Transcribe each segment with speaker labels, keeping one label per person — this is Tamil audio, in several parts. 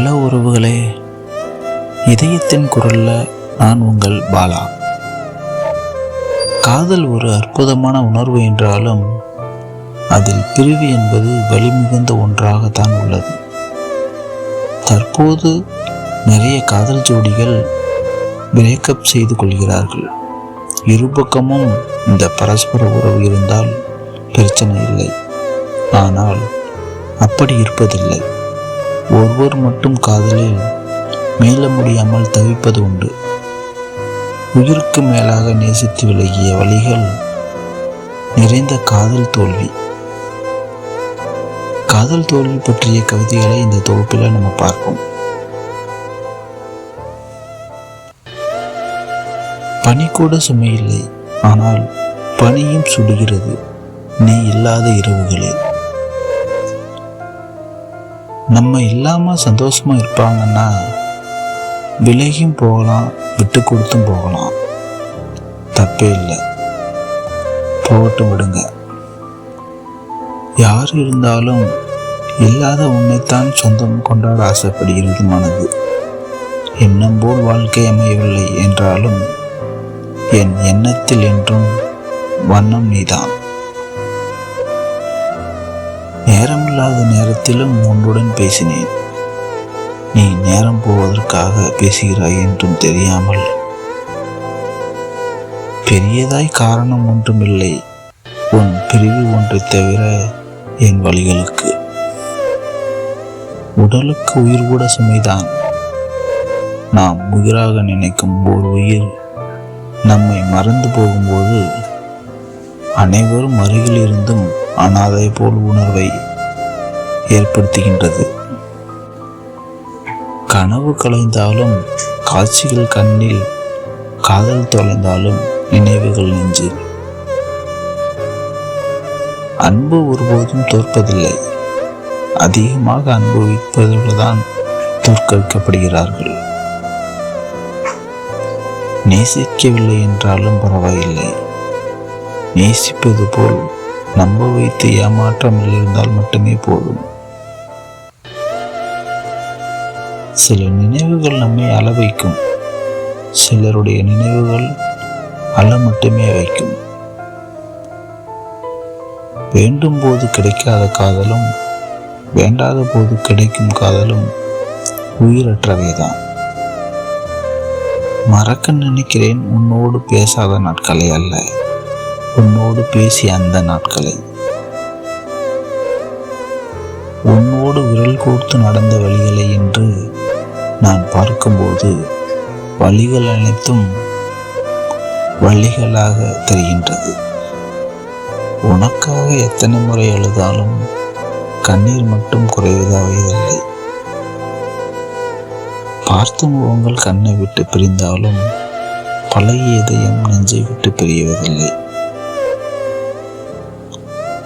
Speaker 1: ஹலோ உறவுகளே, இதயத்தின் குரல்ல நான் உங்கள் பாலா. காதல் ஒரு அற்புதமான உணர்வு என்றாலும் அதில் பிரிவு என்பது வலிமிகுந்த ஒன்றாகத்தான் உள்ளது. தற்போது நிறைய காதல் ஜோடிகள் பிரேக்கப் செய்து கொள்கிறார்கள். இருபக்கமும் இந்த பரஸ்பர உறவு இருந்தால் பிரச்சனை இல்லை. ஆனால் அப்படி இருப்பதில்லை. ஒருவர் மட்டும் காதலில் மீள முடியாமல் தவிப்பது உண்டு. உயிருக்கு மேலாக நேசித்து விலகிய வழிகள் நிறைந்த காதல் தோல்வி. காதல் தோல்வி பற்றிய கவிதைகளை இந்த தொகுப்பில் நம்ம பார்ப்போம். பனி கூட சுமையில்லை, ஆனால் பனியும் சுடுகிறது நீ இல்லாத இரவுகளில். நம்ம இல்லாம சந்தோஷமா இருப்பாங்கன்னா விலகியும் போகலாம், விட்டு கொடுத்தும் போகலாம், தப்பே இல்லை. போகட்டும், விடுங்க. யார் இருந்தாலும் இல்லாத உன்னைத்தான் சொந்தம் கொண்டாட ஆசைப்படுகிறது மனது. எண்ணம் போல் வாழ்க்கை அமையவில்லை என்றாலும் என் எண்ணத்தில் என்றும் வண்ணம் நீதான். நேரமில்லாத நேரத்திலும் உன்னுடன் பேசினேன். நீ நேரம் போவதற்காக பேசுகிறாய் என்றும் தெரியாமல். பெரியதாய் காரணம் ஒன்றுமில்லை, உன் பிரிவு ஒன்றை தவிர என் வழிகளுக்கு. உடலுக்கு உயிர் கூட சுமைதான். நாம் உயிராக நினைக்கும் ஒரு உயிர் நம்மை மறந்து போகும்போது அனைவரும் அருகில் இருந்தும் அனாதை போல் உணர்வை ஏற்படுத்துகின்றது. கனவு கலைந்தாலும் காட்சிகள் கண்ணில், காதல் தொலைந்தாலும் நினைவுகள் நெஞ்சில். அன்பு ஒருபோதும் தோற்பதில்லை. அதிகமாக அனுபவிப்பதுதான் தோற்கடிக்கப்படுகிறார்கள். நேசிக்கவில்லை என்றாலும் பரவாயில்லை, நேசிப்பது போல் நம்ப வைத்து ஏமாற்றாமல் இருந்தால் மட்டுமே போதும். சில நினைவுகள் நம்மை அழ வைக்கும், சிலருடைய நினைவுகள் அழ மட்டுமே வைக்கும். வேண்டும் போது கிடைக்காத காதலும் வேண்டாத போது கிடைக்கும் காதலும் உயிரற்றவைதான். மறக்க நினைக்கிறேன் உன்னோடு பேசாத நாட்களை அல்ல, உன்னோடு பேசிய அந்த நாட்களை. உன்னோடு விரல் கோர்த்து நடந்த வழிகளை என்று நான் பார்க்கும்போது வழிகள் அனைத்தும் வழிகளாக தெரிகின்றது. உனக்காக எத்தனை முறை அழுதாலும் கண்ணீர் மட்டும் குறைவதாவதில்லை. பார்த்த முகங்கள் கண்ணை விட்டு பிரிந்தாலும் பழைய இதயம் நெஞ்சை விட்டு பிரியவதில்லை.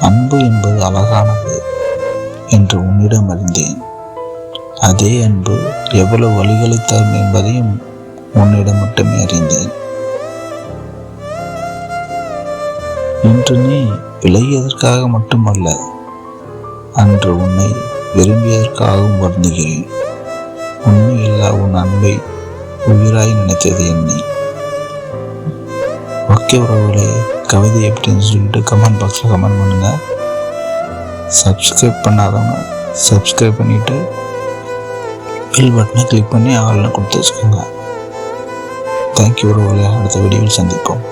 Speaker 1: அன்பு என்பது அழகானது என்று உன்னிடம் அறிந்தேன். அதே அன்பு எவ்வளவு வழிகளை தரும் என்பதையும் உன்னிடம் மட்டுமே அறிந்தேன். இன்று நீ விலகியதற்காக மட்டுமல்ல, அன்று உன்னை விரும்பியதற்காகவும் வருந்துகிறேன். உண்மையில்லா உன் அன்பை உயிராய் நினைத்தது என்னை. ஓகே உறவுகளே, கவிதை எப்படின்னு சொல்லிட்டு கமெண்ட் பாக்ஸில் கமெண்ட் பண்ணுங்க. சப்ஸ்கிரைப் பண்ணாதவங்க சப்ஸ்கிரைப் பண்ணிவிட்டு பெல் பட்டனை கிளிக் பண்ணி ஆள்னு கொடுத்து வச்சுக்கோங்க. தேங்க்யூ உறவுகளே, அடுத்த வீடியோவில் சந்திப்போம்.